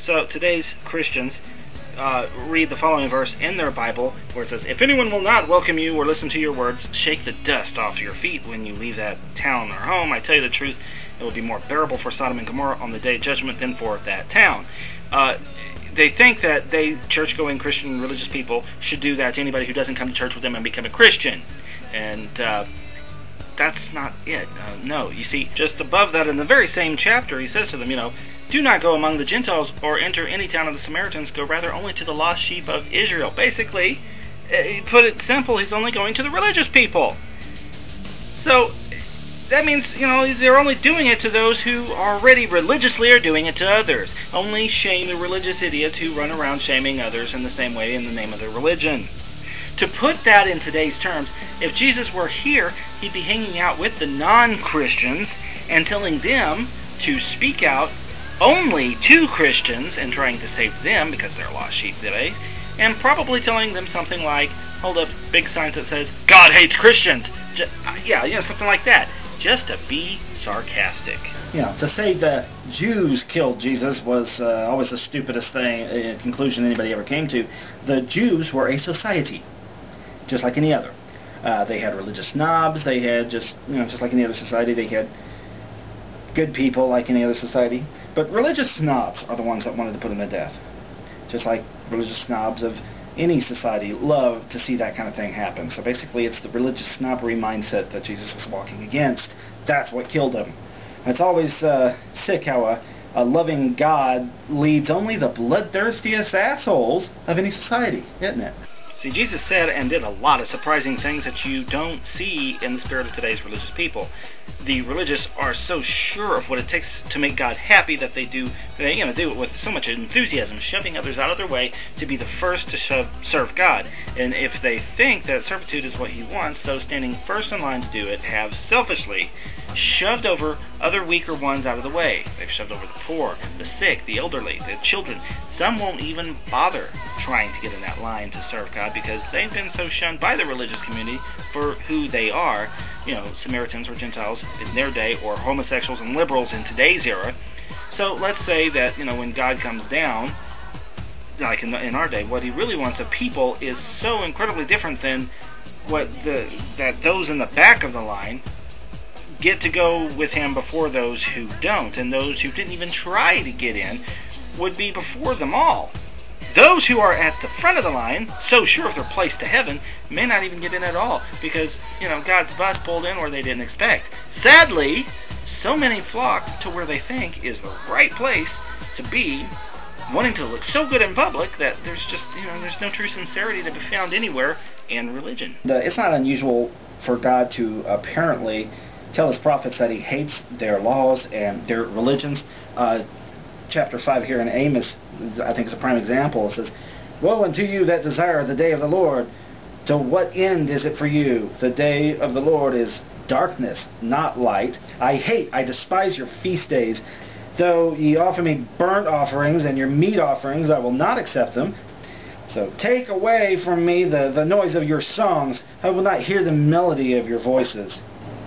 So today's Christians read the following verse in their Bible where it says, "If anyone will not welcome you or listen to your words, shake the dust off your feet when you leave that town or home. I tell you the truth, it will be more bearable for Sodom and Gomorrah on the day of judgment than for that town." They think that church-going Christian religious people should do that to anybody who doesn't come to church with them and become a Christian. And that's not it. No, you see, just above that in the very same chapter, he says to them, "Do not go among the Gentiles or enter any town of the Samaritans. Go rather only to the lost sheep of Israel." Basically, put it simple, he's only going to the religious people. So that means, they're only doing it to those who already religiously are doing it to others. Only shame the religious idiots who run around shaming others in the same way in the name of their religion. To put that in today's terms, if Jesus were here, he'd be hanging out with the non-Christians and telling them to speak out only to Christians and trying to save them because they're lost sheep today, and probably telling them something like, hold up big signs that says, "God hates Christians." Something like that. Just to be sarcastic. To say the Jews killed Jesus was always the stupidest conclusion anybody ever came to. The Jews were a society, just like any other. They had religious snobs. They had just like any other society. They had good people like any other society. But religious snobs are the ones that wanted to put them to death. Just like religious snobs of any society love to see that kind of thing happen. So basically it's the religious snobbery mindset that Jesus was walking against. That's what killed him. It's always sick how a loving God leads only the bloodthirstiest assholes of any society, isn't it? See, Jesus said and did a lot of surprising things that you don't see in the spirit of today's religious people. The religious are so sure of what it takes to make God happy that they do it with so much enthusiasm, shoving others out of their way to be the first to serve God. And if they think that servitude is what he wants, those standing first in line to do it have selfishly shoved over other weaker ones out of the way. They've shoved over the poor, the sick, the elderly, the children. Some won't even bother trying to get in that line to serve God because they've been so shunned by the religious community for who they are. Samaritans or Gentiles in their day, or homosexuals and liberals in today's era. So let's say that, when God comes down, like in our day, what he really wants of people is so incredibly different than that those in the back of the line get to go with him before those who don't, and those who didn't even try to get in would be before them all. Those who are at the front of the line, so sure of their place to heaven, may not even get in at all because, God's bus pulled in where they didn't expect. Sadly, so many flock to where they think is the right place to be, wanting to look so good in public that there's just, there's no true sincerity to be found anywhere in religion. It's not unusual for God to apparently tell his prophets that he hates their laws and their religions. Chapter 5 here in Amos, I think, is a prime example. It says, "Woe unto you that desire the day of the Lord. To what end is it for you? The day of the Lord is darkness, not light. I despise your feast days. Though ye offer me burnt offerings and your meat offerings, I will not accept them. So take away from me the noise of your songs. I will not hear the melody of your voices."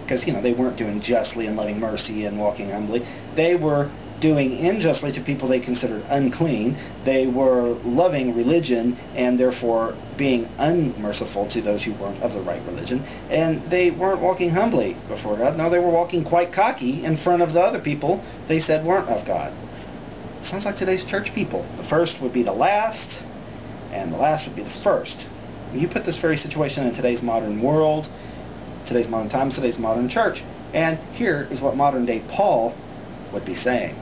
Because, they weren't doing justly and loving mercy and walking humbly. They were doing unjustly to people they considered unclean. They were loving religion and therefore being unmerciful to those who weren't of the right religion. And they weren't walking humbly before God. No, they were walking quite cocky in front of the other people they said weren't of God. Sounds like today's church people. The first would be the last, and the last would be the first. You put this very situation in today's modern world, today's modern times, today's modern church. And here is what modern day Paul would be saying.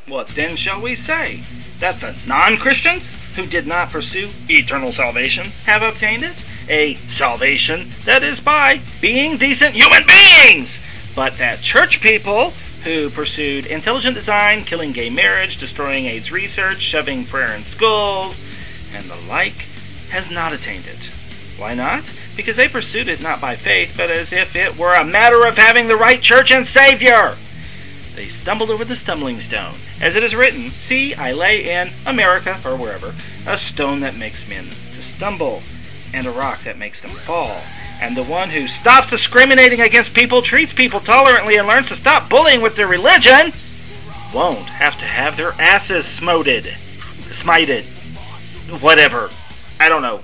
What then shall we say? That the non-Christians who did not pursue eternal salvation have obtained it? A salvation that is by being decent human beings! But that church people who pursued intelligent design, killing gay marriage, destroying AIDS research, shoving prayer in schools, and the like, has not attained it. Why not? Because they pursued it not by faith, but as if it were a matter of having the right church and Savior. They stumbled over the stumbling stone. As it is written, "See, I lay in America," or wherever, "a stone that makes men to stumble, and a rock that makes them fall. And the one who stops discriminating against people, treats people tolerantly, and learns to stop bullying with their religion, won't have to have their asses smoted." smited, whatever. I don't know.